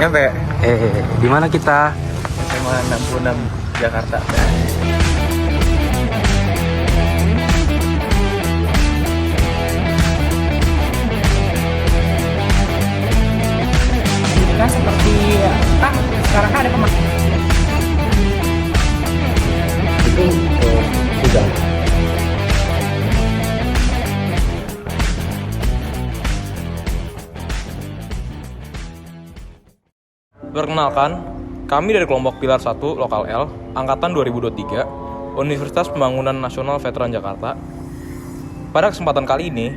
Nyampe. Di mana kita? SMA 66 Jakarta. Kan seperti kan sekarang kan ada pemakaian Itu sudah. Perkenalkan, kami dari kelompok Pilar 1 Lokal L, Angkatan 2023, Universitas Pembangunan Nasional Veteran Jakarta. Pada kesempatan kali ini,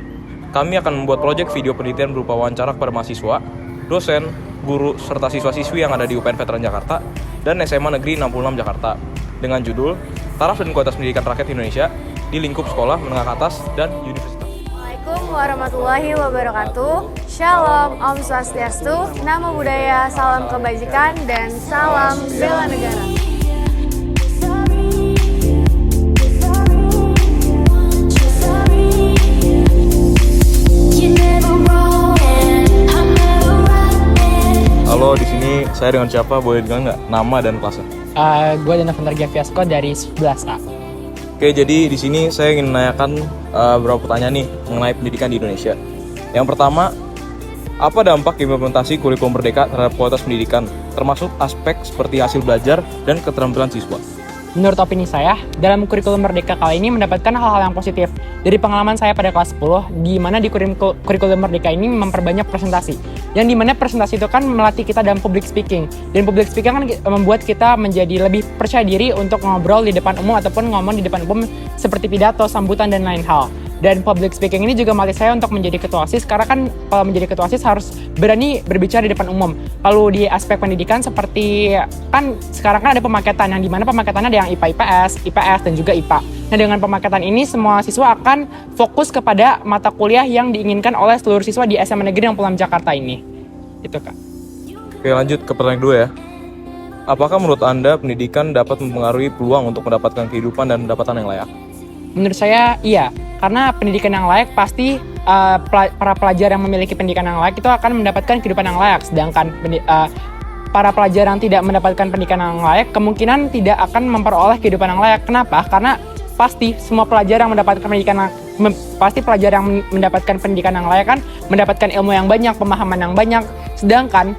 kami akan membuat proyek video penelitian berupa wawancara kepada mahasiswa, dosen, guru, serta siswa-siswi yang ada di UPN Veteran Jakarta dan SMA Negeri 66 Jakarta dengan judul Taraf dan Kualitas Pendidikan Rakyat Indonesia di Lingkup Sekolah Menengah ke Atas dan Universitas. Assalamualaikum warahmatullahi wabarakatuh. Shalom, Om Swastiastu, Namo Buddhaya, salam kebajikan, dan salam bela negara. Halo, di sini saya dengan siapa? Boleh bilang nggak nama dan kelasnya? gue dan Novendra Fiasco dari 11A. Oke, jadi di sini saya ingin menanyakan beberapa pertanyaan nih mengenai pendidikan di Indonesia. Yang pertama, apa dampak implementasi kurikulum merdeka terhadap kualitas pendidikan, termasuk aspek seperti hasil belajar dan keterampilan siswa? Menurut opini saya, dalam kurikulum Merdeka kali ini mendapatkan hal-hal yang positif. Dari pengalaman saya pada kelas 10, di mana di kurikulum Merdeka ini memperbanyak presentasi. Yang di mana presentasi itu kan melatih kita dalam public speaking. Dan public speaking kan membuat kita menjadi lebih percaya diri untuk ngobrol di depan umum ataupun ngomong di depan umum seperti pidato, sambutan, dan lain hal. Dan public speaking ini juga melatih saya untuk menjadi ketua OSIS, karena kan kalau menjadi ketua OSIS harus berani berbicara di depan umum. Lalu di aspek pendidikan seperti kan sekarang kan ada pemaketan, yang dimana pemaketannya ada yang IPA, IPS, dan juga IPA. Nah, dengan pemaketan ini semua siswa akan fokus kepada mata kuliah yang diinginkan oleh seluruh siswa di SMA Negeri 66 Jakarta ini. Itu, Kak. Oke, lanjut ke pertanyaan kedua ya. Apakah menurut Anda pendidikan dapat mempengaruhi peluang untuk mendapatkan kehidupan dan pendapatan yang layak? Menurut saya iya, karena pendidikan yang layak pasti para pelajar yang memiliki pendidikan yang layak itu akan mendapatkan kehidupan yang layak, sedangkan para pelajar yang tidak mendapatkan pendidikan yang layak kemungkinan tidak akan memperoleh kehidupan yang layak. Kenapa? Karena pasti semua pelajar yang mendapatkan pendidikan yang layak kan mendapatkan ilmu yang banyak, pemahaman yang banyak, sedangkan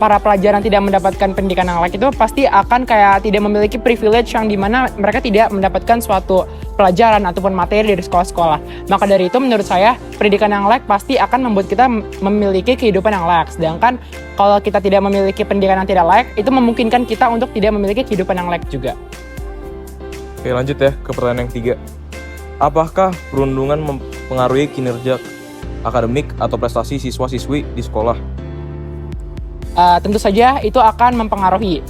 para pelajar yang tidak mendapatkan pendidikan yang layak itu pasti akan kayak tidak memiliki privilege yang dimana mereka tidak mendapatkan suatu pelajaran ataupun materi dari sekolah-sekolah. Maka dari itu menurut saya pendidikan yang layak pasti akan membuat kita memiliki kehidupan yang layak. Sedangkan kalau kita tidak memiliki pendidikan yang tidak layak, itu memungkinkan kita untuk tidak memiliki kehidupan yang layak juga. Oke, lanjut ya ke pertanyaan yang ketiga. Apakah perundungan mempengaruhi kinerja akademik atau prestasi siswa-siswi di sekolah? Tentu saja itu akan mempengaruhi.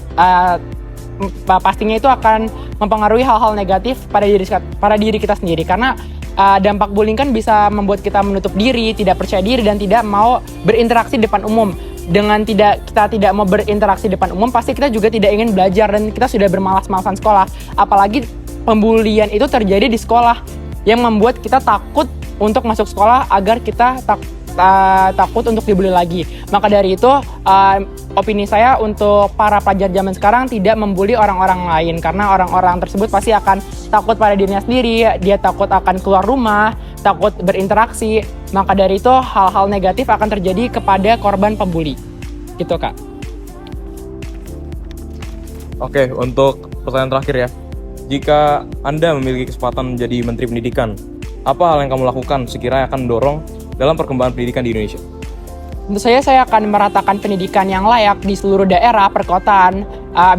Pastinya itu akan mempengaruhi hal-hal negatif pada diri kita sendiri, karena dampak bullying kan bisa membuat kita menutup diri, tidak percaya diri, dan tidak mau berinteraksi di depan umum. Dengan kita tidak mau berinteraksi di depan umum, pasti kita juga tidak ingin belajar dan kita sudah bermalas-malasan sekolah. Apalagi pembulian itu terjadi di sekolah yang membuat kita takut untuk masuk sekolah agar kita takut untuk dibully lagi. Maka dari itu opini saya untuk para pelajar zaman sekarang tidak membuli orang-orang lain, karena orang-orang tersebut pasti akan takut pada dirinya sendiri, dia takut akan keluar rumah, takut berinteraksi. Maka dari itu hal-hal negatif akan terjadi kepada korban pembuli. Gitu, Kak. Oke, untuk pertanyaan terakhir ya. Jika Anda memiliki kesempatan menjadi Menteri Pendidikan, apa hal yang kamu lakukan sekiranya akan mendorong dalam perkembangan pendidikan di Indonesia? Tentu saja saya akan meratakan pendidikan yang layak di seluruh daerah, perkotaan.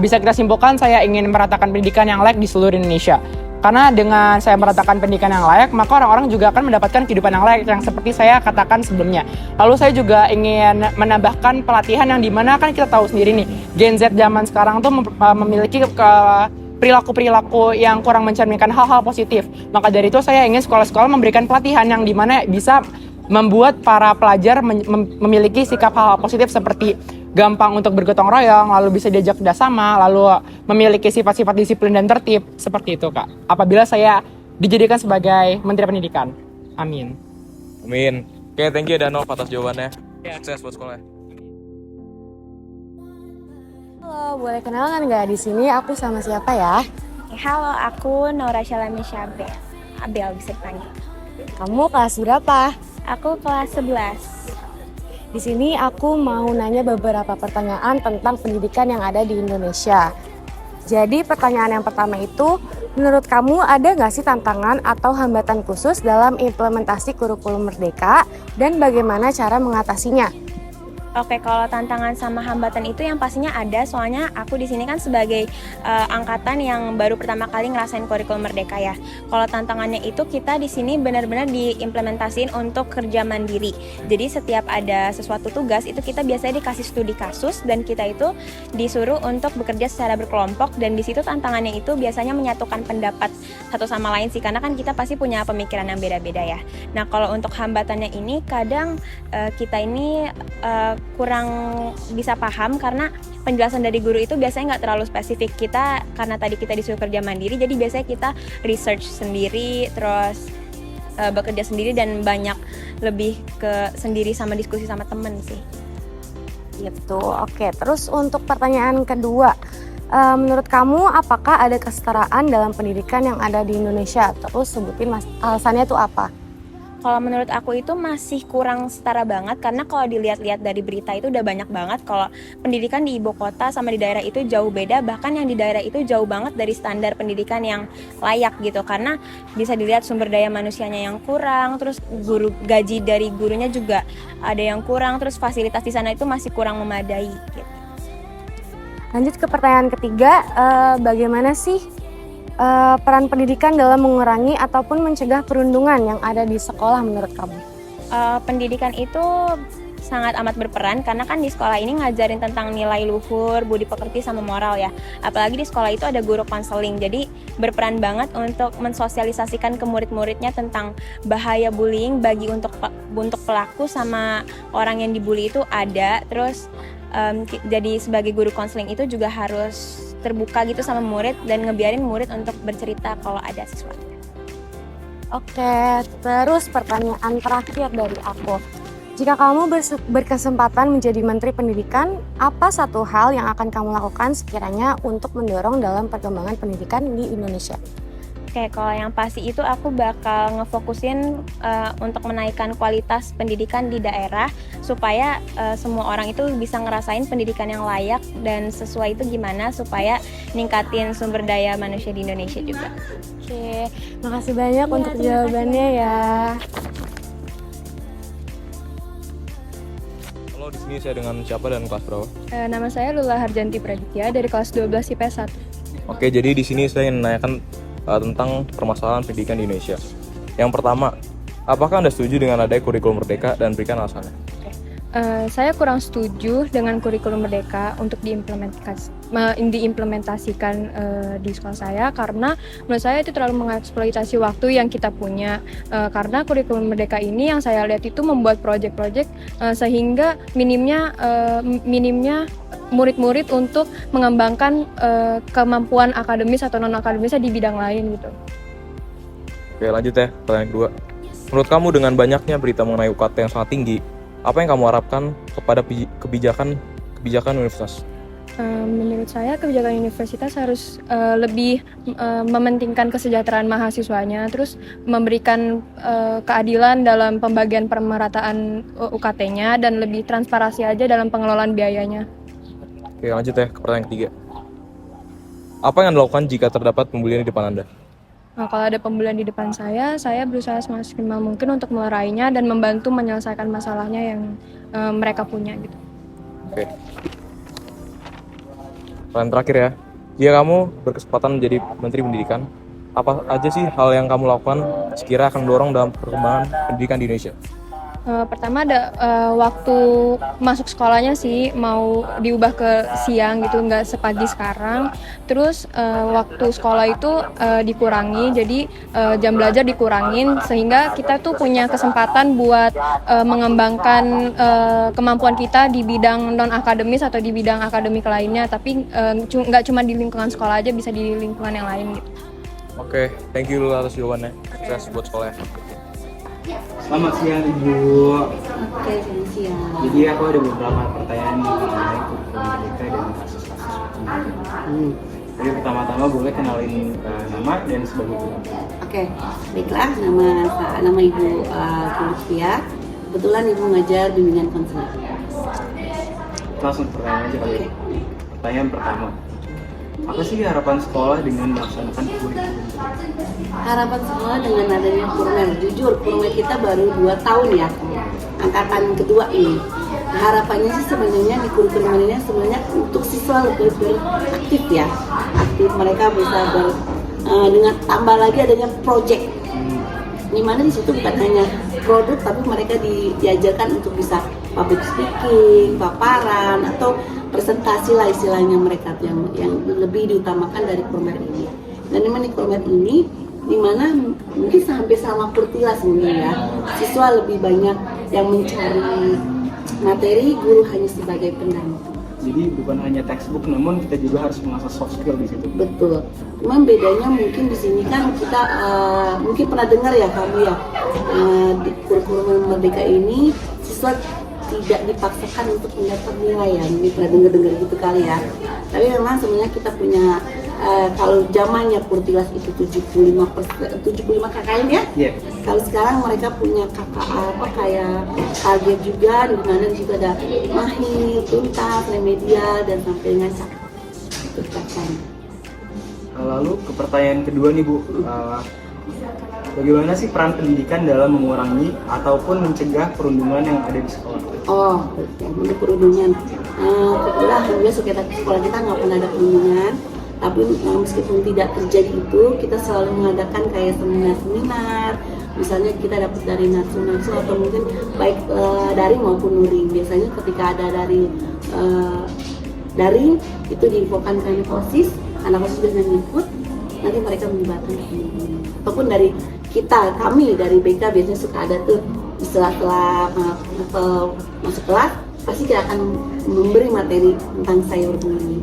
Bisa kita simpulkan saya ingin meratakan pendidikan yang layak di seluruh Indonesia. Karena dengan saya meratakan pendidikan yang layak, maka orang-orang juga akan mendapatkan kehidupan yang layak, yang seperti saya katakan sebelumnya. Lalu saya juga ingin menambahkan pelatihan yang dimana kan kita tahu sendiri nih, Gen Z zaman sekarang tuh memiliki perilaku-perilaku yang kurang mencerminkan hal-hal positif. Maka dari itu saya ingin sekolah-sekolah memberikan pelatihan yang dimana bisa membuat para pelajar memiliki sikap hal-hal positif seperti gampang untuk bergotong royong, lalu bisa diajak kerjasama, lalu memiliki sifat-sifat disiplin dan tertib, seperti itu, Kak. Apabila saya dijadikan sebagai Menteri Pendidikan. Amin. Amin. Oke, thank you Danov atas jawabannya. Sukses buat sekolah. Halo, boleh kenalan nggak di sini? Aku sama siapa ya? Halo, aku Nora Shalami Syabe. Abel bisa dipanggil. Kamu kelas berapa? Aku kelas 11. Di sini aku mau nanya beberapa pertanyaan tentang pendidikan yang ada di Indonesia. Jadi pertanyaan yang pertama itu, menurut kamu ada nggak sih tantangan atau hambatan khusus dalam implementasi kurikulum Merdeka dan bagaimana cara mengatasinya? Oke, kalau tantangan sama hambatan itu yang pastinya ada, soalnya aku di sini kan sebagai angkatan yang baru pertama kali ngerasain kurikulum Merdeka ya. Kalau tantangannya itu kita di sini benar-benar diimplementasiin untuk kerja mandiri. Jadi setiap ada sesuatu tugas itu kita biasanya dikasih studi kasus dan kita itu disuruh untuk bekerja secara berkelompok, dan di situ tantangannya itu biasanya menyatukan pendapat satu sama lain sih, karena kan kita pasti punya pemikiran yang beda-beda ya. Nah, kalau untuk hambatannya ini kadang kita ini kurang bisa paham karena penjelasan dari guru itu biasanya nggak terlalu spesifik. Kita karena tadi kita disuruh kerja mandiri, jadi biasanya kita research sendiri, terus bekerja sendiri dan banyak lebih ke sendiri sama diskusi sama temen sih. Gitu. Oke, terus untuk pertanyaan kedua, menurut kamu apakah ada kesetaraan dalam pendidikan yang ada di Indonesia? Terus sebutin alasannya itu apa? Kalau menurut aku itu masih kurang setara banget, karena kalau dilihat-lihat dari berita itu udah banyak banget kalau pendidikan di ibu kota sama di daerah itu jauh beda, bahkan yang di daerah itu jauh banget dari standar pendidikan yang layak gitu, karena bisa dilihat sumber daya manusianya yang kurang, terus gaji dari gurunya juga ada yang kurang, terus fasilitas di sana itu masih kurang memadai gitu. Lanjut ke pertanyaan ketiga, bagaimana sih peran pendidikan dalam mengurangi ataupun mencegah perundungan yang ada di sekolah menurut kamu? Pendidikan itu sangat amat berperan, karena kan di sekolah ini ngajarin tentang nilai luhur, budi pekerti sama moral ya. Apalagi di sekolah itu ada guru konseling, jadi berperan banget untuk mensosialisasikan ke murid-muridnya tentang bahaya bullying bagi untuk pelaku sama orang yang dibully itu ada. Terus jadi sebagai guru konseling itu juga harus terbuka gitu sama murid dan ngebiarin murid untuk bercerita kalau ada sesuatu. Oke, terus pertanyaan terakhir dari aku. Jika kamu berkesempatan menjadi Menteri Pendidikan, apa satu hal yang akan kamu lakukan sekiranya untuk mendorong dalam perkembangan pendidikan di Indonesia? Oke, kalau yang pasti itu aku bakal ngefokusin untuk menaikkan kualitas pendidikan di daerah supaya semua orang itu bisa ngerasain pendidikan yang layak dan sesuai itu gimana supaya ningkatin sumber daya manusia di Indonesia juga. Oke, makasih banyak untuk jawabannya ya. Halo, di sini saya dengan siapa dan kelas berapa? Nama saya Lula Harjanti Praditya dari kelas 12 IPS 1. Oke, jadi di sini saya ingin menanyakan tentang permasalahan pendidikan di Indonesia. Yang pertama, apakah Anda setuju dengan adanya kurikulum Merdeka dan berikan alasannya? Saya kurang setuju dengan kurikulum Merdeka untuk diimplementasikan di sekolah saya, karena menurut saya itu terlalu mengeksploitasi waktu yang kita punya. Karena kurikulum Merdeka ini yang saya lihat itu membuat proyek-proyek sehingga minimnya murid-murid untuk mengembangkan kemampuan akademis atau non-akademisnya di bidang lain gitu. Oke, lanjut ya, pertanyaan kedua. Menurut kamu dengan banyaknya berita mengenai UKT yang sangat tinggi, apa yang kamu harapkan kepada kebijakan universitas? Menurut saya kebijakan universitas harus lebih mementingkan kesejahteraan mahasiswanya, terus memberikan keadilan dalam pembagian pemerataan UKT-nya dan lebih transparansi aja dalam pengelolaan biayanya. Oke, lanjut ya ke pertanyaan ketiga. Apa yang Anda lakukan jika terdapat pembulian di depan Anda? Nah, kalau ada pembulian di depan saya berusaha semaksimal mungkin untuk melerainya dan membantu menyelesaikan masalahnya yang mereka punya gitu. Oke. Pertanyaan terakhir ya. Jika kamu berkesempatan menjadi Menteri Pendidikan, apa aja sih hal yang kamu lakukan sekira akan mendorong dalam perkembangan pendidikan di Indonesia? Pertama ada waktu masuk sekolahnya sih mau diubah ke siang gitu, nggak sepagi sekarang. Terus waktu sekolah itu dikurangi, jadi jam belajar dikurangin sehingga kita tuh punya kesempatan buat mengembangkan kemampuan kita di bidang non akademis atau di bidang akademik lainnya, tapi nggak cuma di lingkungan sekolah aja, bisa di lingkungan yang lain gitu. Oke, thank you Lula atas jawabannya. Sukses buat sekolahnya. Selamat siang Ibu. Oke, selamat siang. Jadi aku ada beberapa pertanyaan mengenai kurikulum Merdeka dan kasus-kasus Jadi pertama-tama boleh kenalin nama dan sebagainya. Oke, baiklah, nama Ibu Lutfia. Kebetulan Ibu ngajar bimbingan konseling. Langsung pertanyaan aja kali ya. Pertanyaan pertama, apa sih harapan sekolah dengan melaksanakan kurikulum? Harapan sekolah dengan adanya Kurmer, jujur Kurmer kita baru 2 tahun ya, angkatan kedua ini. Harapannya sih sebenarnya di kurikulum ini sebenarnya untuk siswa lebih beraktif ya, aktif, mereka bisa dengan tambah lagi adanya project, dimana di situ bukan hanya produk tapi mereka diajarkan untuk bisa public speaking, paparan atau presentasi lah istilahnya mereka yang lebih diutamakan dari Kurmer ini. Dan memang di Kurmer ini dimana mungkin sampai sama Kurtilas mungkin ya, siswa lebih banyak yang mencari materi, guru hanya sebagai pendamping. Jadi bukan hanya textbook, namun kita juga harus mengasah soft skill di situ. Betul. Cuman bedanya mungkin di sini kan kita mungkin pernah dengar ya kamu ya, di kurikulum Merdeka ini siswa tidak dipaksakan untuk mendapat nilai ya. Ini pernah dengar gitu kali ya. Tapi memang sebenarnya kita punya kalau zamannya Kurtilas itu 75 KKM ya. Yeah. Kalau sekarang mereka punya kayak target juga, di mana di situ ada mahir, tuntas, remedial dan sampai dengan itu KKM. Lalu ke pertanyaan kedua nih Bu, bagaimana sih peran pendidikan dalam mengurangi ataupun mencegah perundungan yang ada di sekolah? Oh, untuk perundungan, kebetulan alhamdulillah sekolah kita nggak pernah ada perundungan. Tapi meskipun tidak terjadi itu, kita selalu mengadakan kayak seminar-seminar. Misalnya kita dapat dari Natsu atau mungkin baik daring maupun luring. Biasanya ketika ada dari daring itu diinfokan ke OSIS, anak OSIS biasanya ikut, nanti mereka melibatkan ataupun dari kami dari BK biasanya suka ada tuh setelah masuk kelas pasti kita akan memberi materi tentang sayur ini.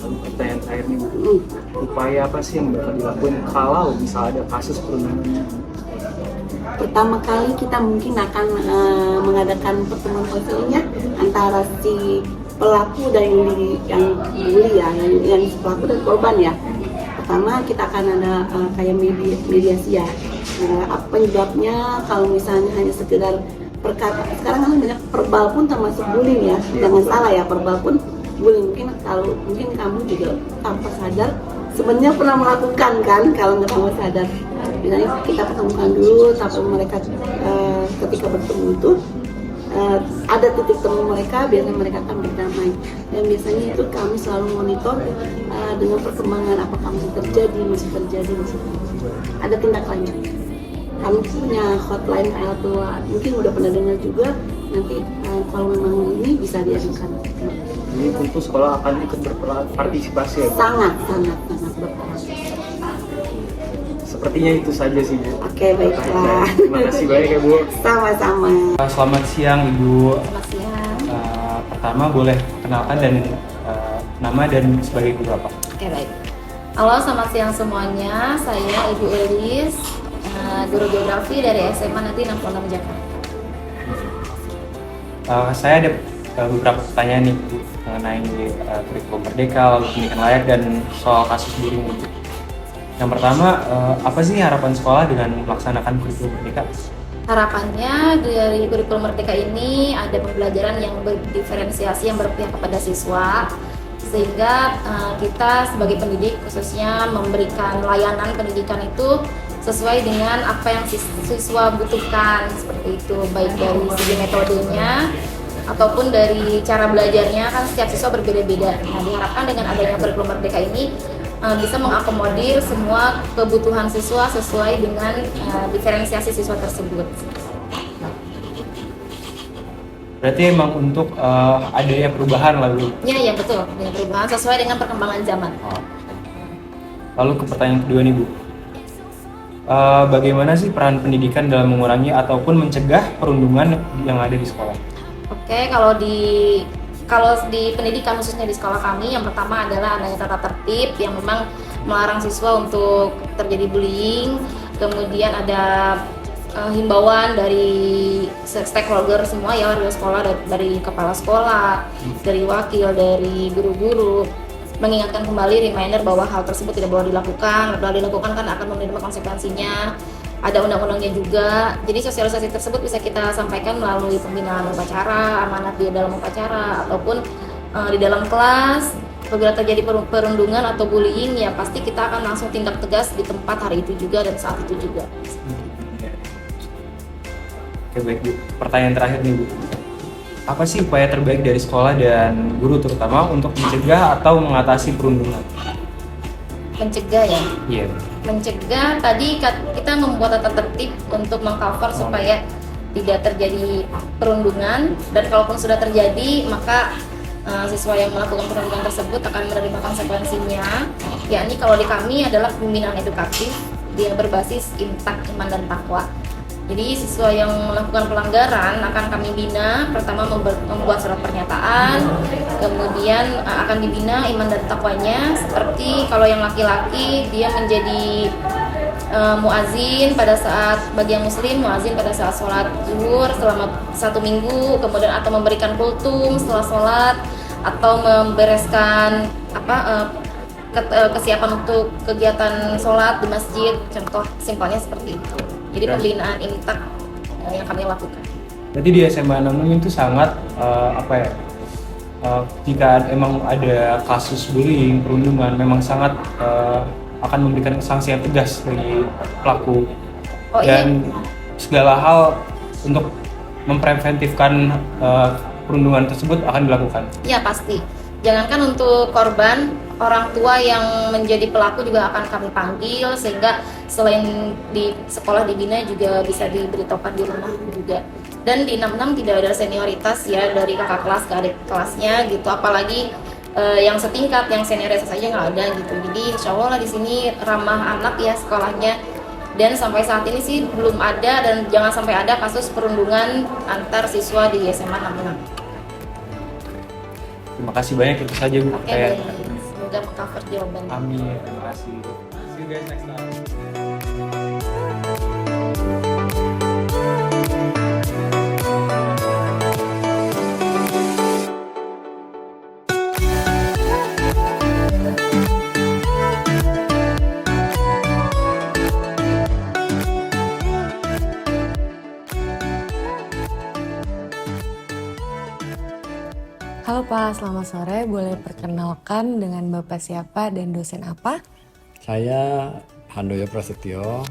Pertanyaan terakhir nih Bu, upaya apa sih yang bakal dilakukan kalau bisa ada kasus perundungan? Pertama kali kita mungkin akan mengadakan pertemuan konselingnya antara si pelaku dan yang bully ya, yang pelaku dan korban ya. Pertama kita akan ada kayak mediasi ya. Apa penyebabnya, kalau misalnya hanya sekedar perkataan, sekarang kan banyak verbal pun termasuk bullying ya, jangan salah ya, verbal pun bullying. Mungkin kamu juga tanpa sadar sebenarnya pernah melakukan kan, kalau nggak tanpa sadar. Misalnya kita ketemukan dulu, tapi mereka ketika bertemu itu ada titik temu mereka, biasanya mereka akan berdamai. Dan biasanya itu kami selalu monitor dengan perkembangan apakah masih terjadi. Ada tindak lanjut. Kami punya hotline L2, mungkin udah pernah dengar juga. Nanti kalau memang ini bisa diajukan. Jadi tentu sekolah akan ikut berpartisipasi ya? Sangat berperan. Sepertinya itu saja sih Bu. Oke, baiklah. Terima kasih banyak ya Bu. Sama-sama. Selamat siang Ibu. Selamat siang. Pertama boleh kenalkan dan nama dan sebagai guru apa? Oke, baik. Halo, selamat siang semuanya. Saya Ibu Elis, guru geografi dari SMA Negeri 66 Jakarta. Saya ada beberapa pertanyaan nih Bu mengenai kurikulum Merdeka, lalu pendidikan layak dan soal kasus bullying itu. Yang pertama, apa sih harapan sekolah dengan melaksanakan kurikulum Merdeka? Harapannya dari kurikulum Merdeka ini ada pembelajaran yang berdiferensiasi yang berpihak kepada siswa, sehingga kita sebagai pendidik khususnya memberikan layanan pendidikan itu sesuai dengan apa yang siswa butuhkan, seperti itu, baik dari segi metodenya ataupun dari cara belajarnya. Kan setiap siswa berbeda-beda. Nah, diharapkan dengan adanya kurikulum Merdeka ini bisa mengakomodir semua kebutuhan siswa sesuai dengan diferensiasi siswa tersebut. Berarti emang untuk adanya perubahan lalu? Ya betul, dengan perubahan sesuai dengan perkembangan zaman. Lalu ke pertanyaan kedua nih Bu, bagaimana sih peran pendidikan dalam mengurangi ataupun mencegah perundungan yang ada di sekolah? Oke, kalau di pendidikan khususnya di sekolah kami, yang pertama adalah adanya tata tertib yang memang melarang siswa untuk terjadi bullying. Kemudian ada himbauan dari stakeholder semua ya, warga sekolah, dari kepala sekolah, dari wakil, dari guru-guru, mengingatkan kembali, reminder bahwa hal tersebut tidak boleh dilakukan. Kalau dilakukan kan akan menerima konsekuensinya. Ada undang-undangnya juga. Jadi sosialisasi tersebut bisa kita sampaikan melalui pembinaan upacara, amanat di dalam upacara, ataupun di dalam kelas. Apabila terjadi perundungan atau bullying, ya pasti kita akan langsung tindak tegas di tempat hari itu juga dan saat itu juga. Oke baik Bu, pertanyaan terakhir nih Bu. Apa sih upaya terbaik dari sekolah dan guru terutama untuk mencegah atau mengatasi perundungan? Mencegah ya? Iya. Mencegah tadi kita membuat tata tertib untuk mengcover supaya tidak terjadi perundungan, dan kalaupun sudah terjadi maka siswa yang melakukan perundungan tersebut akan menerima konsekuensinya, yakni kalau di kami adalah pembinaan edukatif, dia berbasis imtak, iman dan takwa. Jadi siswa yang melakukan pelanggaran akan kami bina, pertama membuat surat pernyataan, kemudian akan dibina iman dan takwanya, seperti kalau yang laki-laki dia menjadi muazin pada saat, bagi yang muslim muazin pada saat sholat zuhur selama 1 minggu, kemudian atau memberikan kultum setelah sholat, atau membereskan kesiapan untuk kegiatan sholat di masjid, contoh simpelnya seperti itu. Jadi pembinaan imtak yang kami lakukan. Berarti di SMA 66 itu sangat jika emang ada kasus bullying, perundungan, memang sangat akan memberikan sanksi yang tegas bagi pelaku. Dan segala hal untuk mempreventifkan perundungan tersebut akan dilakukan. Ya pasti. Jangankan untuk korban, orang tua yang menjadi pelaku juga akan kami panggil, sehingga selain di sekolah dibina juga bisa diberitahukan di rumah juga. Dan di 66 tidak ada senioritas ya, dari kakak kelas ke adik kelasnya gitu, apalagi yang setingkat, yang senioritas saja nggak ada gitu. Jadi insya Allah di sini ramah anak ya sekolahnya. Dan sampai saat ini sih belum ada, dan jangan sampai ada kasus perundungan antar siswa di SMA 66. Terima kasih banyak, itu saja Bu. Oke, baik. Semoga meng-cover jawabannya. Amin. Terima kasih. See you guys next time. Halo Pak, selamat sore. Boleh perkenalkan dengan Bapak siapa dan dosen apa? Saya Handoyo Prasetyo,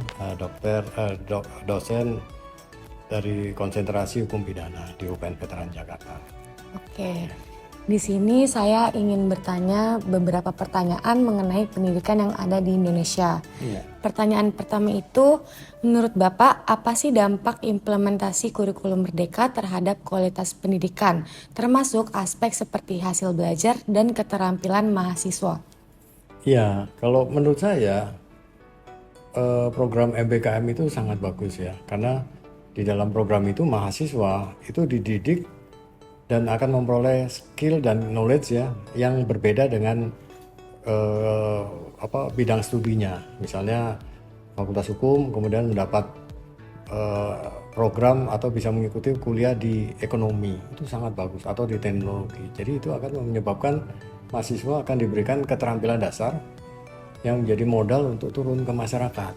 dosen dari konsentrasi hukum pidana di UPN Veteran Jakarta. Oke, di sini saya ingin bertanya beberapa pertanyaan mengenai pendidikan yang ada di Indonesia. Iya. Pertanyaan pertama itu, menurut Bapak, apa sih dampak implementasi kurikulum Merdeka terhadap kualitas pendidikan, termasuk aspek seperti hasil belajar dan keterampilan mahasiswa? Ya, kalau menurut saya program MBKM itu sangat bagus ya, karena di dalam program itu mahasiswa itu dididik dan akan memperoleh skill dan knowledge ya yang berbeda dengan bidang studinya. Misalnya Fakultas Hukum kemudian mendapat program atau bisa mengikuti kuliah di ekonomi, itu sangat bagus, atau di teknologi. Jadi itu akan menyebabkan mahasiswa akan diberikan keterampilan dasar yang menjadi modal untuk turun ke masyarakat.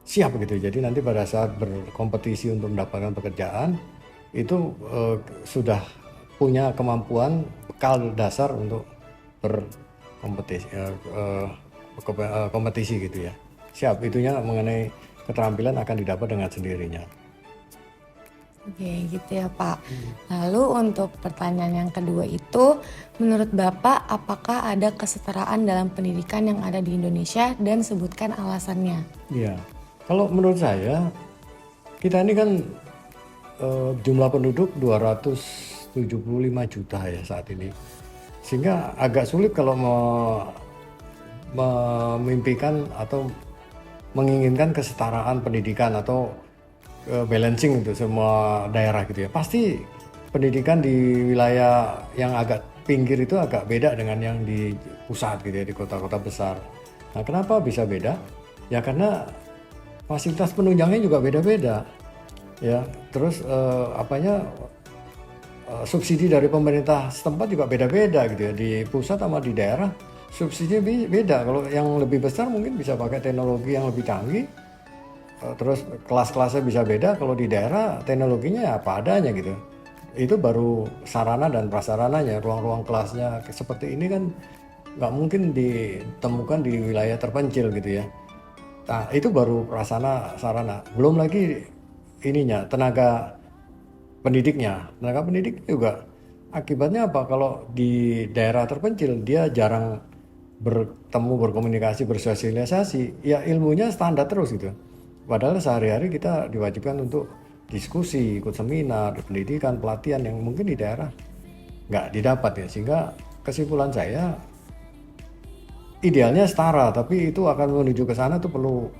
Siap gitu. Jadi nanti pada saat berkompetisi untuk mendapatkan pekerjaan itu sudah punya kemampuan bekal dasar untuk kompetisi gitu ya. Siap, itunya mengenai keterampilan akan didapat dengan sendirinya. Oke, gitu ya Pak. Lalu untuk pertanyaan yang kedua itu, menurut Bapak apakah ada kesetaraan dalam pendidikan yang ada di Indonesia dan sebutkan alasannya? Iya, kalau menurut saya kita ini kan jumlah penduduk 275 juta ya saat ini. Sehingga agak sulit kalau memimpikan atau menginginkan kesetaraan pendidikan atau balancing untuk semua daerah gitu ya. Pasti pendidikan di wilayah yang agak pinggir itu agak beda dengan yang di pusat gitu ya, di kota-kota besar. Nah, kenapa bisa beda? Ya karena fasilitas penunjangnya juga beda-beda. ya. Terus subsidi dari pemerintah setempat juga beda-beda gitu ya, di pusat sama di daerah subsidi beda. Kalau yang lebih besar mungkin bisa pakai teknologi yang lebih canggih, terus kelas-kelasnya bisa beda. Kalau di daerah teknologinya ya apa adanya gitu. Itu baru sarana dan prasarananya, ruang-ruang kelasnya seperti ini kan nggak mungkin ditemukan di wilayah terpencil gitu ya. Nah itu baru prasarana sarana, belum lagi ininya tenaga pendidik juga. Akibatnya apa? Kalau di daerah terpencil dia jarang bertemu, berkomunikasi, bersosialisasi, ya ilmunya standar terus gitu. Padahal sehari-hari kita diwajibkan untuk diskusi, ikut seminar, pendidikan, pelatihan yang mungkin di daerah nggak didapat ya. Sehingga kesimpulan saya idealnya setara, tapi itu akan menuju ke sana tuh perlu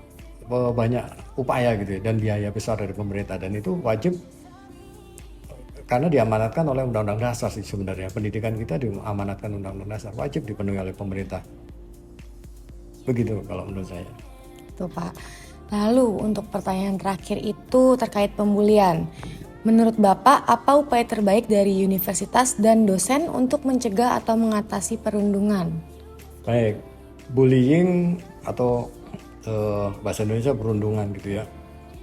banyak upaya gitu ya, dan biaya besar dari pemerintah, dan itu wajib karena diamanatkan oleh Undang-Undang Dasar sih sebenarnya. Pendidikan kita diamanatkan Undang-Undang Dasar, wajib dipenuhi oleh pemerintah. Begitu kalau menurut saya. Tuh Pak. Lalu untuk pertanyaan terakhir itu terkait pembulian. Menurut Bapak, apa upaya terbaik dari universitas dan dosen untuk mencegah atau mengatasi perundungan? Baik, bullying atau bahasa Indonesia perundungan gitu ya,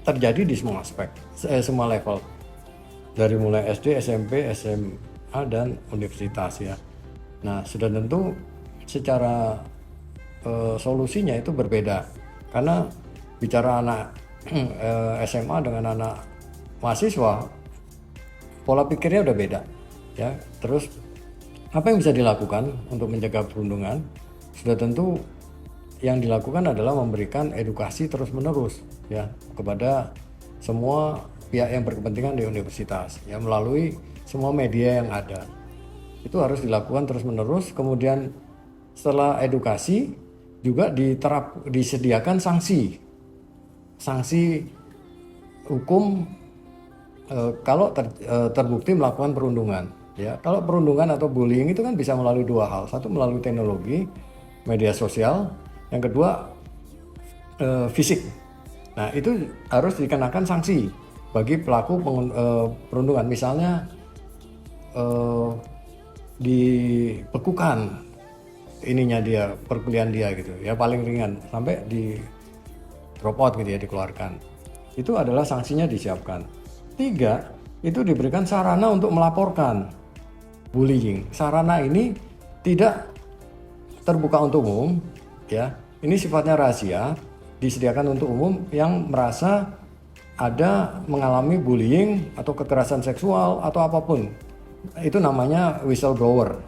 terjadi di semua aspek, semua level. Dari mulai SD, SMP, SMA, dan universitas ya. Nah, sudah tentu secara solusinya itu berbeda. Karena bicara anak SMA dengan anak mahasiswa, pola pikirnya udah beda ya. Terus apa yang bisa dilakukan untuk mencegah perundungan? Sudah tentu yang dilakukan adalah memberikan edukasi terus-menerus ya kepada semua pihak yang berkepentingan di universitas ya, melalui semua media yang ada. Itu harus dilakukan terus-menerus. Kemudian setelah edukasi juga disediakan sanksi hukum kalau terbukti melakukan perundungan ya. Kalau perundungan atau bullying itu kan bisa melalui dua hal. Satu melalui teknologi media sosial, yang kedua fisik. Nah, itu harus dikenakan sanksi bagi pelaku perundungan. Misalnya dibekukan ininya dia, perkuliahan dia gitu ya, paling ringan sampai di drop out gitu ya, dikeluarkan. Itu adalah sanksinya disiapkan. 3, itu diberikan sarana untuk melaporkan bullying. Sarana ini tidak terbuka untuk umum ya, ini sifatnya rahasia, disediakan untuk umum yang merasa ada mengalami bullying atau kekerasan seksual atau apapun. Itu namanya whistleblower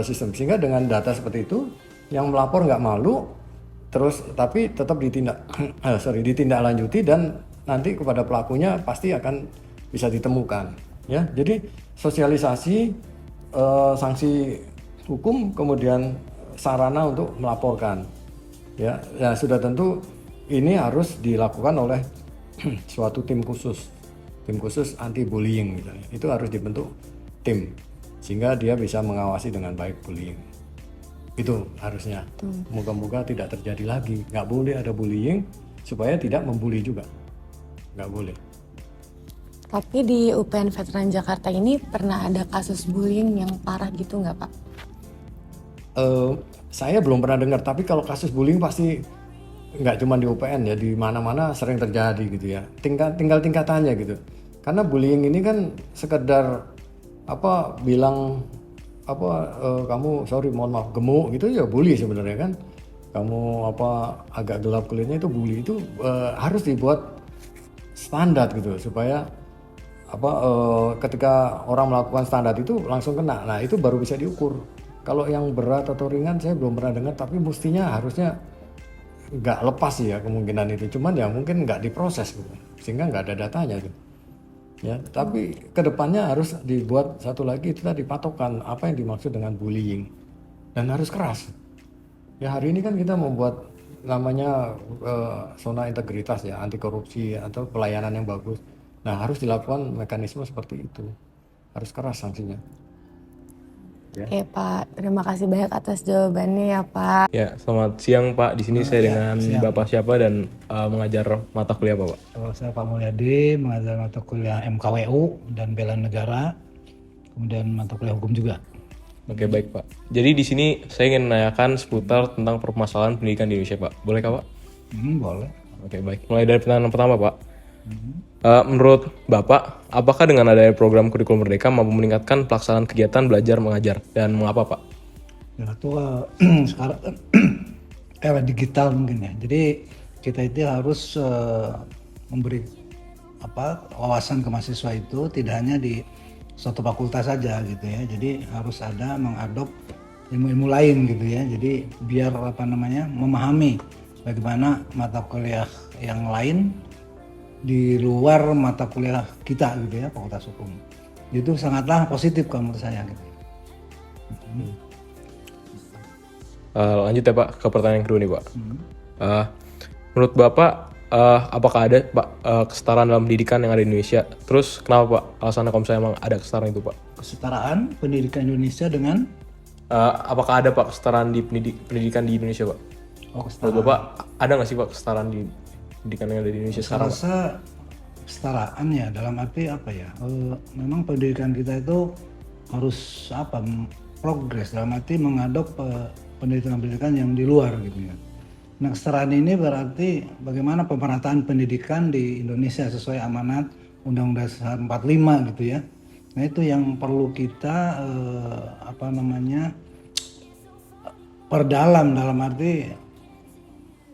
system. Sehingga dengan data seperti itu, yang melapor nggak malu, terus tapi tetap ditindaklanjuti, dan nanti kepada pelakunya pasti akan bisa ditemukan ya. Jadi sosialisasi, sanksi hukum, kemudian sarana untuk melaporkan ya. Ya sudah tentu ini harus dilakukan oleh suatu tim khusus anti bullying misalnya. Itu harus dibentuk tim sehingga dia bisa mengawasi dengan baik bullying. Itu harusnya. Moga-moga tidak terjadi lagi. Nggak boleh ada bullying supaya tidak membuli juga. Nggak boleh. Tapi di UPN Veteran Jakarta ini pernah ada kasus bullying yang parah gitu nggak Pak? Saya belum pernah dengar, tapi kalau kasus bullying pasti nggak cuma di UPN ya, di mana-mana sering terjadi gitu ya. Tinggal tingkatannya gitu. Karena bullying ini kan sekedar bilang kamu mohon maaf gemuk gitu ya, bully sebenarnya kan. Kamu agak gelap kulitnya itu bully. Itu harus dibuat standar gitu supaya ketika orang melakukan standar itu langsung kena. Nah, itu baru bisa diukur. Kalau yang berat atau ringan saya belum pernah dengar, tapi mestinya harusnya nggak lepas ya kemungkinan itu. Cuman ya mungkin nggak diproses gitu, sehingga nggak ada datanya gitu. Ya, tapi kedepannya harus dibuat satu lagi, itu tadi patokan apa yang dimaksud dengan bullying, dan harus keras. Ya hari ini kan kita membuat namanya zona integritas ya, anti korupsi atau pelayanan yang bagus. Nah harus dilakukan mekanisme seperti itu, harus keras sanksinya. Oke Pak, terima kasih banyak atas jawabannya ya Pak. Ya, selamat siang Pak. Di sini saya dengan Bapak siapa dan mengajar mata kuliah apa Pak? Saya Pak Mulyadi, mengajar mata kuliah MKWU dan Bela Negara, kemudian mata kuliah hukum juga. Oke, baik Pak. Jadi di sini saya ingin menanyakan seputar tentang permasalahan pendidikan di Indonesia Pak. Bolehkah Pak? Boleh. Oke, baik. Mulai dari pertanyaan pertama Pak. Menurut Bapak, apakah dengan adanya program kurikulum merdeka mampu meningkatkan pelaksanaan kegiatan belajar mengajar dan mengapa Pak? Ya itu sekarang era digital mungkin ya. Jadi kita itu harus memberi wawasan ke mahasiswa itu tidak hanya di suatu fakultas saja gitu ya. Jadi harus ada mengadop ilmu-ilmu lain gitu ya. Jadi biar memahami bagaimana mata kuliah yang lain di luar mata kuliah kita gitu ya, fakultas hukum. Itu sangatlah positif kalau menurut saya gitu. Lanjut ya Pak ke pertanyaan yang kedua nih Pak. Menurut Bapak, apakah ada Pak kesetaraan dalam pendidikan yang ada di Indonesia? Terus kenapa Pak alasannya kalau misalnya emang ada kesetaraan itu Pak? Kesetaraan pendidikan Indonesia dengan apakah ada Pak kesetaraan di pendidikan di Indonesia Pak? Menurut Bapak ada nggak sih Pak kesetaraan di pendidikan yang ada di Indonesia sekarang? Saya rasa kesetaraan ya dalam arti apa ya? Memang pendidikan kita itu harus progres dalam arti mengadop pendidikan yang di luar gitu ya. Nah, kesetaraan ini berarti bagaimana pemerataan pendidikan di Indonesia sesuai amanat Undang-Undang Dasar 45 gitu ya. Nah, itu yang perlu kita perdalam dalam arti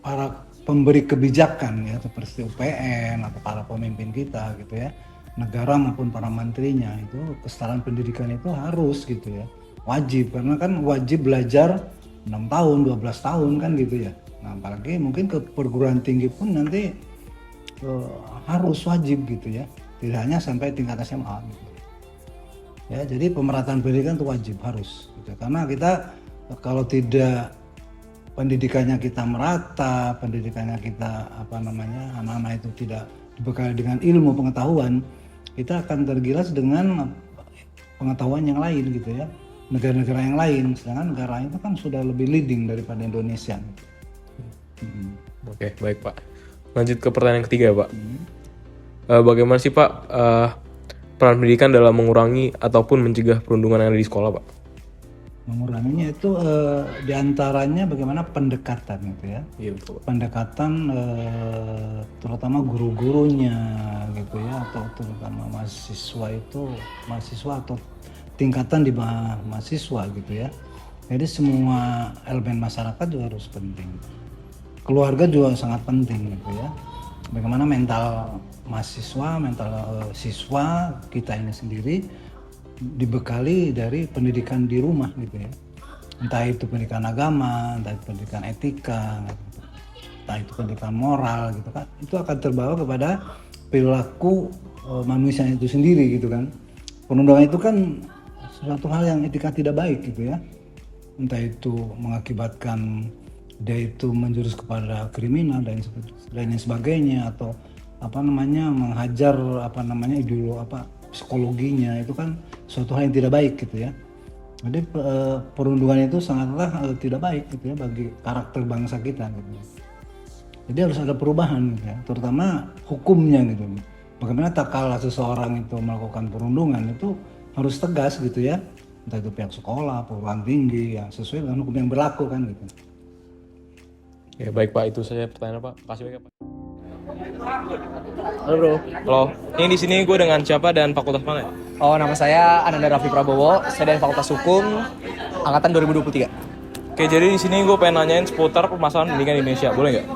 para pemberi kebijakan ya seperti UPN atau para pemimpin kita gitu ya. Negara maupun para menterinya itu kesetaraan pendidikan itu harus gitu ya. Wajib karena kan wajib belajar 6 tahun, 12 tahun kan gitu ya. Nah, apalagi mungkin ke perguruan tinggi pun nanti harus wajib gitu ya. Tidak hanya sampai tingkat SMA gitu. Ya, jadi pemerataan pendidikan itu wajib harus gitu. Karena kita kalau tidak pendidikannya kita merata, pendidikannya kita anak-anak itu tidak dibekali dengan ilmu pengetahuan, kita akan tergilas dengan pengetahuan yang lain gitu ya. Negara-negara yang lain, sedangkan negara itu kan sudah lebih leading daripada Indonesia. Oke, baik Pak. Lanjut ke pertanyaan yang ketiga Pak. Bagaimana sih Pak peran pendidikan dalam mengurangi ataupun mencegah perundungan yang ada di sekolah Pak? Menguranginya itu diantaranya bagaimana pendekatan gitu ya. Iya betul Pak. Pendekatan terutama guru-gurunya gitu ya, atau terutama mahasiswa atau tingkatan di bawah mahasiswa gitu ya. Jadi semua elemen masyarakat juga harus penting. Keluarga juga sangat penting gitu ya. Bagaimana mental mahasiswa, mental siswa kita ini sendiri dibekali dari pendidikan di rumah gitu ya. Entah itu pendidikan agama, entah itu pendidikan etika, entah itu pendidikan moral gitu kan. Itu akan terbawa kepada perilaku manusia itu sendiri gitu kan. Perundungan itu kan suatu hal yang etika tidak baik gitu ya. Entah itu mengakibatkan dia itu menjurus kepada kriminal dan lain sebagainya, atau menghajar psikologinya, itu kan suatu hal yang tidak baik gitu ya. Jadi perundungan itu sangatlah tidak baik gitu ya bagi karakter bangsa kita gitu. Jadi harus ada perubahan gitu ya, terutama hukumnya gitu. Bagaimana tak kalah seseorang itu melakukan perundungan itu harus tegas gitu ya, entah itu pihak sekolah, perguruan tinggi yang sesuai dengan hukum yang berlaku kan gitu. Ya baik Pak, itu saja pertanyaan Pak. Makasih banyak Pak. Halo bro. Halo, ini di sini gue dengan siapa dan fakultas mana ya? Oh, nama saya Ananda Raffi Prabowo. Saya dari Fakultas Hukum angkatan 2023. Oke, jadi di sini gue pengen nanyain seputar permasalahan pendidikan di Indonesia, boleh nggak?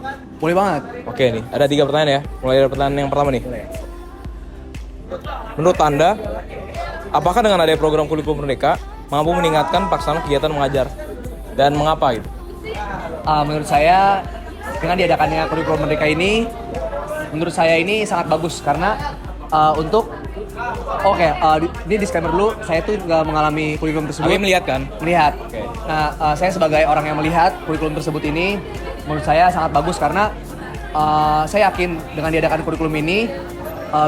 Boleh banget. Oke nih, ada 3 pertanyaan ya. Mulai dari pertanyaan yang pertama nih. Menurut Anda, apakah dengan adanya program kurikulum merdeka mampu meningkatkan pelaksanaan kegiatan mengajar dan mengapa gitu? Menurut saya dengan diadakannya kurikulum merdeka ini, menurut saya ini sangat bagus karena ini disclaimer dulu, saya tuh nggak mengalami kurikulum tersebut. Tapi melihat kan? Melihat. Okay. Nah, saya sebagai orang yang melihat kurikulum tersebut ini, menurut saya sangat bagus karena saya yakin dengan diadakan kurikulum ini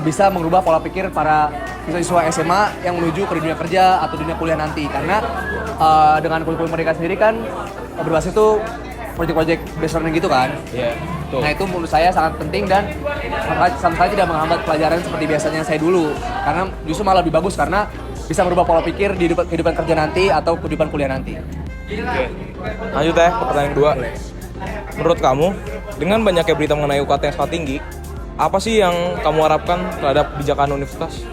bisa mengubah pola pikir para siswa SMA yang menuju ke dunia kerja atau dunia kuliah nanti. Karena dengan kurikulum Merdeka sendiri kan berbasis itu proyek-proyek based learning gitu kan. Iya, betul. Nah itu menurut saya sangat penting dan sama sekali tidak menghambat pelajaran seperti biasanya saya dulu. Karena justru malah lebih bagus karena bisa merubah pola pikir di kehidupan kerja nanti atau kehidupan kuliah nanti. Oke. Lanjut ya ke pertanyaan kedua. Menurut kamu, dengan banyaknya berita mengenai UKT yang sangat tinggi, apa sih yang kamu harapkan terhadap kebijakan universitas?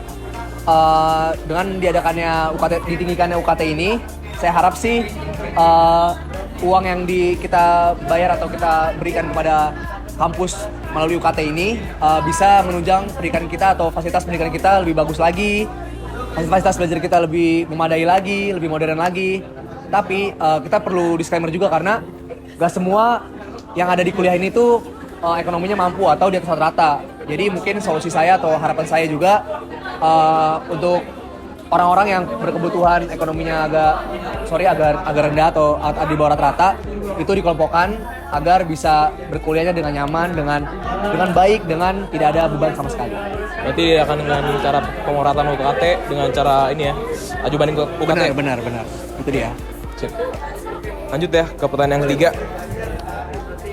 Dengan diadakannya ditinggikannya UKT ini, saya harap sih uang yang kita bayar atau kita berikan kepada kampus melalui UKT ini bisa menunjang pendidikan kita atau fasilitas pendidikan kita lebih bagus lagi, fasilitas belajar kita lebih memadai lagi, lebih modern lagi. Tapi kita perlu disclaimer juga karena gak semua yang ada di kuliah ini tuh ekonominya mampu atau di atas rata-rata. Jadi mungkin solusi saya atau harapan saya juga untuk orang-orang yang berkebutuhan ekonominya agak rendah atau di bawah rata-rata itu dikelompokkan agar bisa berkuliahnya dengan nyaman, dengan baik, dengan tidak ada beban sama sekali. Berarti akan dengan cara pemerataan UKT dengan cara ini ya, aju banding ke UKT. Benar. Itu dia. Sip. Lanjut ya ke pertanyaan yang ketiga.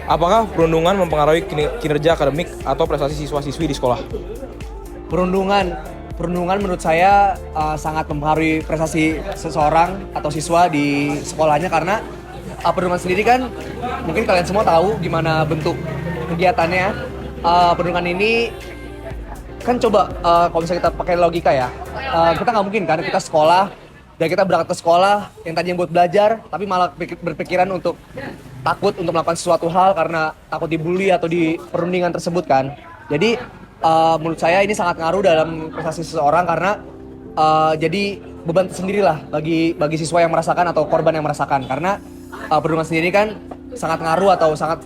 Apakah perundungan mempengaruhi kinerja akademik atau prestasi siswa-siswi di sekolah? Perundungan menurut saya sangat mempengaruhi prestasi seseorang atau siswa di sekolahnya karena perundungan sendiri kan mungkin kalian semua tahu gimana bentuk kegiatannya. Perundungan ini kan coba kalau misalnya kita pakai logika ya, kita nggak mungkin kan kita sekolah dan kita berangkat ke sekolah yang tadinya buat belajar tapi malah berpikiran untuk takut untuk melakukan sesuatu hal karena takut dibully atau di perundingan tersebut kan. Jadi menurut saya ini sangat ngaruh dalam prestasi seseorang karena jadi beban tersendiri lah bagi siswa yang merasakan atau korban yang merasakan karena perundungan sendiri kan sangat ngaruh atau sangat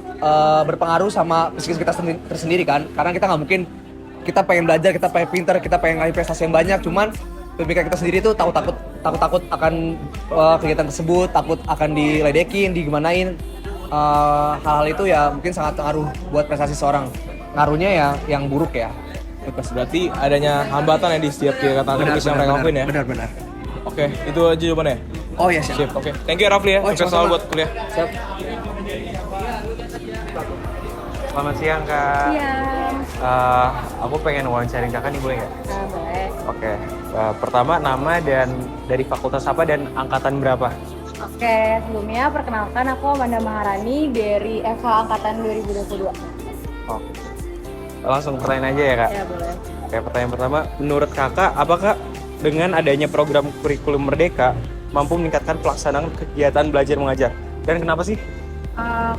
berpengaruh sama psikis kita tersendiri kan karena kita nggak mungkin kita pengen belajar, kita pengen pintar, kita pengen ngasih prestasi yang banyak cuman pemikiran kita sendiri tuh takut akan kegiatan tersebut, takut akan diledekin, digimanain. Hal-hal itu ya mungkin sangat ngaruh buat prestasi seorang. Ngaruhnya ya yang buruk ya. Berarti adanya hambatan ya di setiap kegiatan akademis yang mereka lakuin ya? Benar. Oke, itu aja jawabannya? Oh iya siap. Oke, thank you Rafli ya, sukses selalu buat kuliah. Siap. Selamat siang Kak. Siang. Aku pengen wawancarin Kakak nih, boleh nggak? Boleh. Oke. Pertama nama dan dari fakultas apa dan angkatan berapa? Oke, sebelumnya perkenalkan aku Amanda Maharani dari FH Angkatan 2022. Oke. Langsung pertanyaan aja ya Kak? Ya, boleh. Oke, pertanyaan pertama, menurut Kakak, apakah dengan adanya program kurikulum Merdeka mampu meningkatkan pelaksanaan kegiatan belajar mengajar? Dan kenapa sih?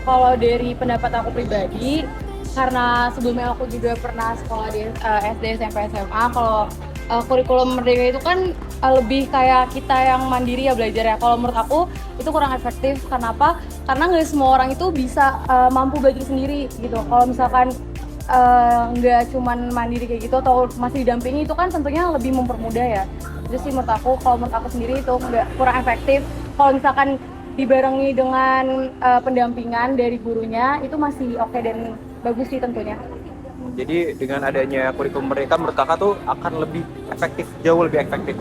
Kalau dari pendapat aku pribadi, karena sebelumnya aku juga pernah sekolah di SD, SMP, SMA, kalau kurikulum Merdeka itu kan lebih kayak kita yang mandiri ya belajar ya. Kalau menurut aku itu kurang efektif. Kenapa? Karena nggak semua orang itu bisa mampu belajar sendiri gitu. Kalau misalkan nggak cuman mandiri kayak gitu atau masih didampingi itu kan tentunya lebih mempermudah ya. Itu sih menurut aku, kalau menurut aku sendiri itu kurang efektif. Kalau misalkan dibarengi dengan pendampingan dari gurunya itu masih oke dan bagus sih tentunya. Jadi dengan adanya kurikulum Merdeka menurut Kakak tuh akan lebih efektif, jauh lebih efektif?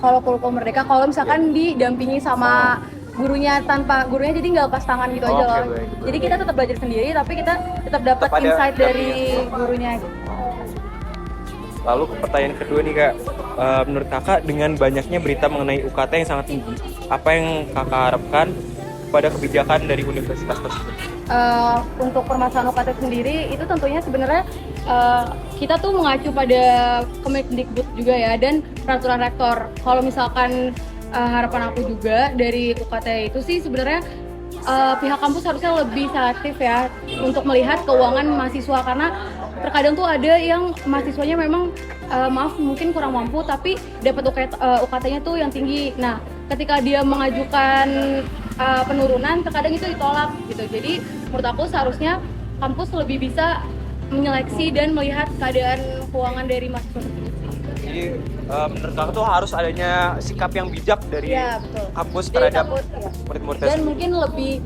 Kalau kurikulum Merdeka, kalau misalkan didampingi sama gurunya, tanpa gurunya jadi nggak lepas tangan gitu aja loh. Jadi kita tetap belajar sendiri tapi kita tetap dapat insight dari gurunya gitu. Lalu pertanyaan kedua nih Kak, menurut Kakak dengan banyaknya berita mengenai UKT yang sangat tinggi, apa yang Kakak harapkan pada kebijakan dari universitas tersebut? Untuk permasalahan UKT sendiri itu tentunya sebenarnya kita tuh mengacu pada Kemendikbud juga ya dan peraturan rektor. Kalau misalkan harapan aku juga dari UKT itu sih sebenarnya pihak kampus harusnya lebih selektif ya untuk melihat keuangan mahasiswa karena terkadang tuh ada yang mahasiswanya memang maaf mungkin kurang mampu tapi dapat UKT-nya tuh yang tinggi. Nah, ketika dia mengajukan penurunan terkadang itu ditolak gitu. Jadi menurut aku seharusnya kampus lebih bisa menyeleksi dan melihat keadaan keuangan dari mahasiswa tersebut. Jadi menurut Kakak tuh harus adanya sikap yang bijak dari kampus terhadap murid-murid dan mungkin lebih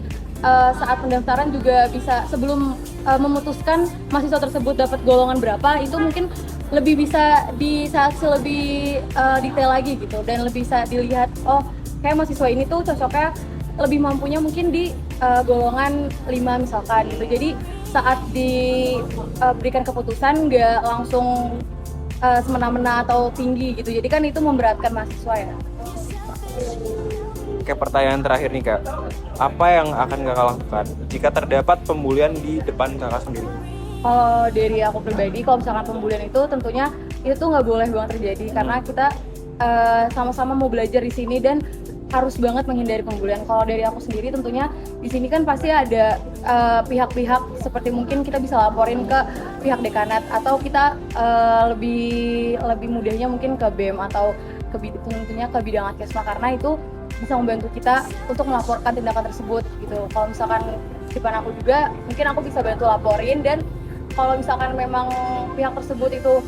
saat pendaftaran juga bisa sebelum memutuskan mahasiswa tersebut dapat golongan berapa itu mungkin lebih bisa diseleksi lebih detail lagi gitu, dan lebih bisa dilihat oh kayak mahasiswa ini tuh cocoknya lebih mampunya mungkin di golongan 5 misalkan gitu. Jadi saat diberikan keputusan nggak langsung semena-mena atau tinggi gitu. Jadi kan itu memberatkan mahasiswa ya. Oke, pertanyaan terakhir nih Kak. Apa yang akan Kakak lakukan jika terdapat pembulian di depan Kakak sendiri? Kalau dari aku pribadi, kalau misalkan pembulian itu tentunya itu tuh nggak boleh banget terjadi karena kita sama-sama mau belajar di sini dan harus banget menghindari pembulian. Kalau dari aku sendiri tentunya di sini kan pasti ada pihak-pihak seperti mungkin kita bisa laporin ke pihak dekanat atau kita lebih mudahnya mungkin ke BEM atau tentunya ke bidang Atkesma karena itu bisa membantu kita untuk melaporkan tindakan tersebut gitu. Kalau misalkan di depan aku juga mungkin aku bisa bantu laporin, dan kalau misalkan memang pihak tersebut itu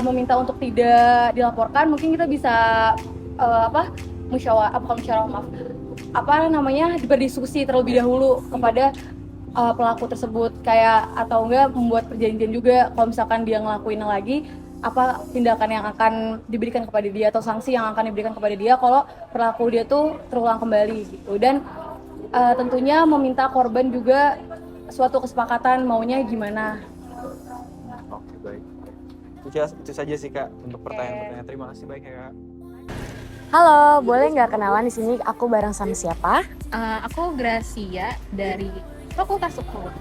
meminta untuk tidak dilaporkan, mungkin kita bisa berdiskusi terlebih dahulu kepada pelaku tersebut kayak, atau enggak membuat perjanjian juga kalau misalkan dia ngelakuin lagi apa tindakan yang akan diberikan kepada dia atau sanksi yang akan diberikan kepada dia kalau perilaku dia tuh terulang kembali gitu. Dan tentunya meminta korban juga suatu kesepakatan maunya gimana. Oke, baik. Itu saja sih Kak untuk pertanyaan-pertanyaan. Terima kasih banyak ya Kak. Halo, boleh nggak kenalan di sini aku bareng sama siapa? Aku Gracia dari Fakultas Hukum.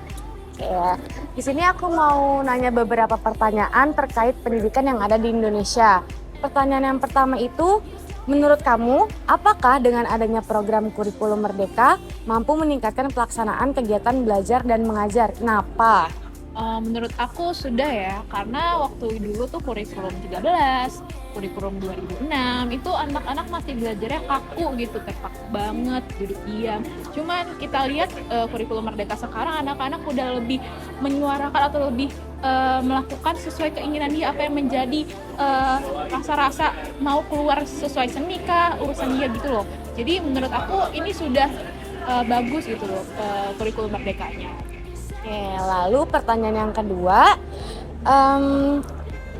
Ya, di sini aku mau nanya beberapa pertanyaan terkait pendidikan yang ada di Indonesia. Pertanyaan yang pertama itu, menurut kamu, apakah dengan adanya program kurikulum Merdeka mampu meningkatkan pelaksanaan kegiatan belajar dan mengajar? Kenapa? Menurut aku sudah ya, karena waktu dulu tuh kurikulum 13, kurikulum 2006 itu anak-anak masih belajarnya kaku gitu, kaku banget, duduk diam. Cuman kita lihat kurikulum Merdeka sekarang anak-anak udah lebih menyuarakan atau lebih melakukan sesuai keinginan dia, apa yang menjadi rasa-rasa mau keluar sesuai seni kah, urusan dia gitu loh. Jadi menurut aku ini sudah bagus gitu loh kurikulum Merdekanya. Oke, lalu pertanyaan yang kedua,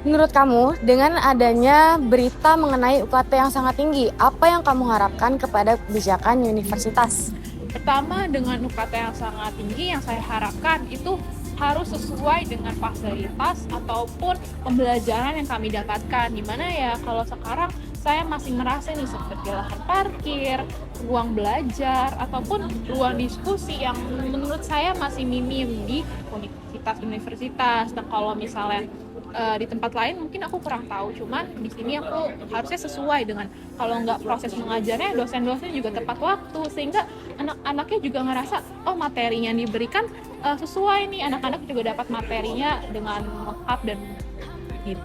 menurut kamu dengan adanya berita mengenai UKT yang sangat tinggi, apa yang kamu harapkan kepada kebijakan universitas? Pertama, dengan UKT yang sangat tinggi yang saya harapkan itu harus sesuai dengan fasilitas ataupun pembelajaran yang kami dapatkan. Dimana ya kalau sekarang saya masih merasa nih seperti lahan parkir, ruang belajar, ataupun ruang diskusi yang menurut saya masih minim di universitas. Dan kalau misalnya di tempat lain mungkin aku kurang tahu, cuman di sini aku harusnya sesuai dengan, kalau nggak proses mengajarnya, dosen-dosen juga tepat waktu, sehingga anak-anaknya juga ngerasa oh materinya yang diberikan sesuai nih, anak-anak juga dapat materinya dengan lengkap dan gitu.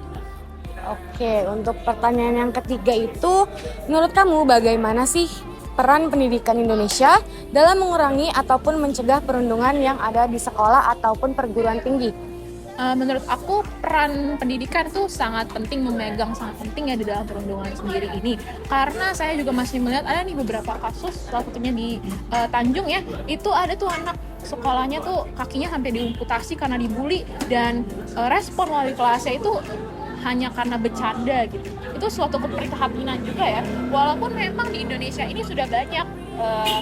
Oke, untuk pertanyaan yang ketiga itu, menurut kamu bagaimana sih peran pendidikan Indonesia dalam mengurangi ataupun mencegah perundungan yang ada di sekolah ataupun perguruan tinggi? Menurut aku peran pendidikan tuh sangat penting ya di dalam perundungan sendiri ini, karena saya juga masih melihat ada nih beberapa kasus, salah satunya di Tanjung ya, itu ada tuh anak sekolahnya tuh kakinya sampai diamputasi karena dibully, dan respon wali kelasnya itu hanya karena bercanda gitu. Itu suatu keprihatinan juga ya, walaupun memang di Indonesia ini sudah banyak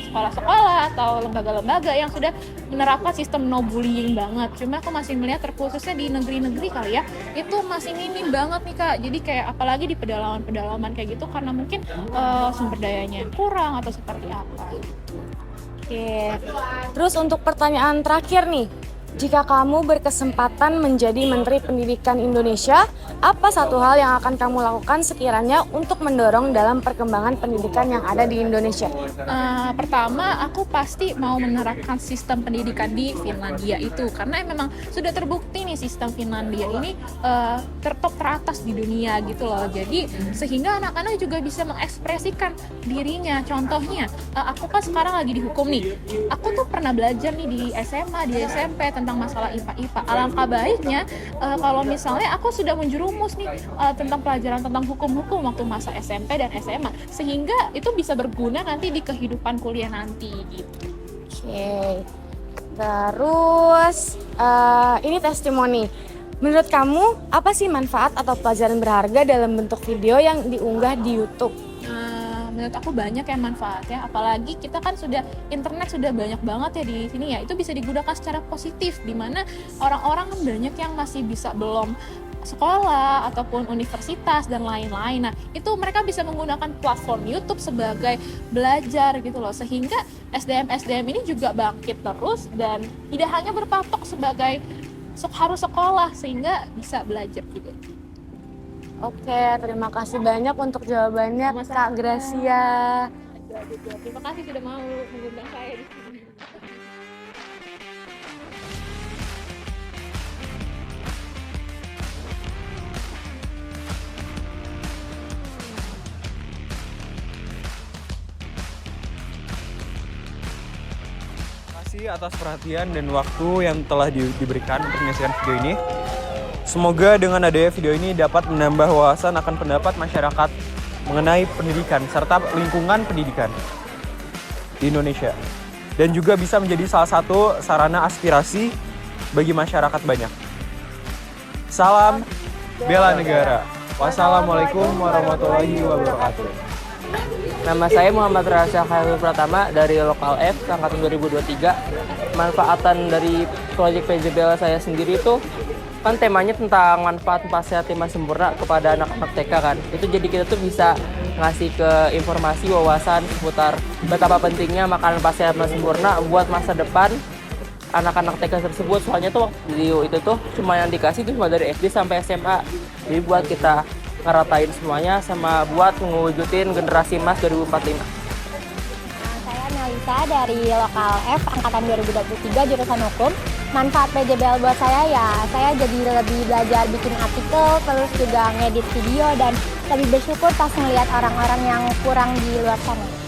sekolah-sekolah atau lembaga-lembaga yang sudah menerapkan sistem no bullying banget. Cuma aku masih melihat terkhususnya di negeri-negeri kali ya, itu masih minim banget nih Kak. Jadi kayak apalagi di pedalaman-pedalaman kayak gitu, karena mungkin sumber dayanya kurang atau seperti apa. Oke, terus untuk pertanyaan terakhir nih, jika kamu berkesempatan menjadi Menteri Pendidikan Indonesia, apa satu hal yang akan kamu lakukan sekiranya untuk mendorong dalam perkembangan pendidikan yang ada di Indonesia? Pertama, aku pasti mau menerapkan sistem pendidikan di Finlandia itu, karena memang sudah terbukti nih sistem Finlandia ini tertop teratas di dunia gitu loh. Jadi sehingga anak-anak juga bisa mengekspresikan dirinya. Contohnya, aku kan sekarang lagi di hukum nih. Aku tuh pernah belajar nih di SMA, di SMP tentang masalah IPA. Alangkah baiknya kalau misalnya aku sudah menjerumus nih tentang pelajaran tentang hukum-hukum waktu masa SMP dan SMA, sehingga itu bisa berguna nanti di kehidupan kuliah nanti gitu. Oke. Terus ini testimoni. Menurut kamu, apa sih manfaat atau pelajaran berharga dalam bentuk video yang diunggah di YouTube? Menurut aku banyak ya manfaatnya, apalagi kita kan internet sudah banyak banget ya di sini ya, itu bisa digunakan secara positif, dimana orang-orang kan banyak yang masih belum sekolah ataupun universitas dan lain-lain. Nah, itu mereka bisa menggunakan platform YouTube sebagai belajar gitu loh, sehingga SDM ini juga bangkit terus dan tidak hanya berpatok sebagai harus sekolah, sehingga bisa belajar juga. Oke, terima kasih banyak untuk jawabannya, Kak Gracia. Terima kasih sudah mau mengundang saya di sini. Terima kasih atas perhatian dan waktu yang telah diberikan untuk menyaksikan video ini. Semoga dengan adanya video ini dapat menambah wawasan akan pendapat masyarakat mengenai pendidikan serta lingkungan pendidikan di Indonesia. Dan juga bisa menjadi salah satu sarana aspirasi bagi masyarakat banyak. Salam bela negara. Wassalamualaikum warahmatullahi wabarakatuh. Nama saya Muhammad Rasya Khairul Pratama dari Lokal F angkatan 2023. Manfaatan dari proyek PJBL saya sendiri itu kan temanya tentang manfaat 4 sehat 5 sempurna kepada anak-anak TK kan. Itu jadi kita tuh bisa ngasih ke informasi wawasan seputar betapa pentingnya makanan 4 sehat 5 sempurna buat masa depan anak-anak TK tersebut. Soalnya tuh video itu tuh cuma yang dikasih tuh cuma dari SD sampai SMA. Jadi buat kita ngeratain semuanya sama buat mewujudin generasi emas 2045. Saya Melisa dari Lokal F angkatan 2023 jurusan hukum. Manfaat PJBL buat saya jadi lebih belajar bikin artikel, terus juga ngedit video dan lebih bersyukur pas ngelihat orang-orang yang kurang di luar sana.